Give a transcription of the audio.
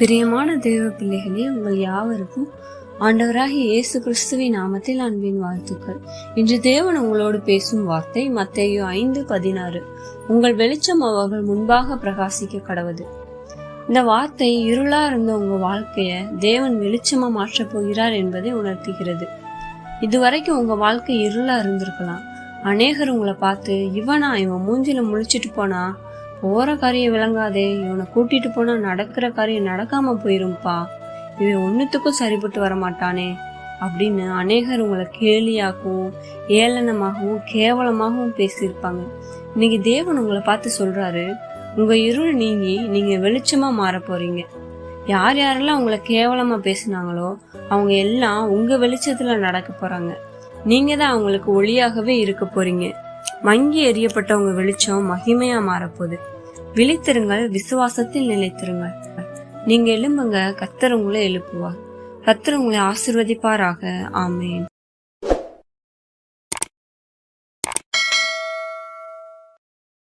பிரியமான தேவ பிள்ளைகளே, உங்கள் யாவருக்கும் ஆண்டவராகிய இயேசு கிறிஸ்துவின் நாமத்தில் அன்பின் வாழ்த்துக்கள். இன்று தேவன் உங்களோடு பேசும் வார்த்தை மத்தேயு 5:16. உங்கள் வெளிச்சம் அவர்கள் முன்பாக பிரகாசிக்க கடவது. இந்த வார்த்தை இருளா இருந்த உங்க வாழ்க்கைய தேவன் வெளிச்சமா மாற்றப் போகிறார் என்பதை உணர்த்துகிறது. இதுவரைக்கும் உங்க வாழ்க்கை இருளா இருந்திருக்கலாம். அநேகர் உங்களை பார்த்து, இவன் மூஞ்சில முழிச்சிட்டு போனா போற காரியம் விளங்காதே, இவனை கூட்டிட்டு போனா நடக்கிற காரியம் நடக்காம போயிரும்பா, இவன் ஒன்னுத்துக்கும் சரிபட்டு வரமாட்டானே அப்படின்னு அநேகர் உங்களை கேலியாகவும் ஏளனமாகவும் கேவலமாகவும் பேசியிருப்பாங்க. இன்னைக்கு தேவன் உங்களை பார்த்து சொல்றாரு, உங்க இருள் நீங்கி நீங்க வெளிச்சமா மாற போறீங்க. யார் யாரெல்லாம் உங்களை கேவலமா பேசினாங்களோ அவங்க எல்லாம் உங்க வெளிச்சத்துல நடக்க போறாங்க. நீங்க தான் அவங்களுக்கு ஒளியாகவே இருக்க போறீங்க. மங்கி எறியப்பட்ட உங்க வெளிச்சம் மகிமையா மாறப்போகுது. விழித்திருங்கள், விசுவாசத்தில் நிலைத்திருங்கள். நீங்க எழும்புங்க, கர்த்தர் உங்களை எழுப்புவார். கர்த்தர் உங்களை ஆசீர்வதிப்பாராக. ஆமேன்.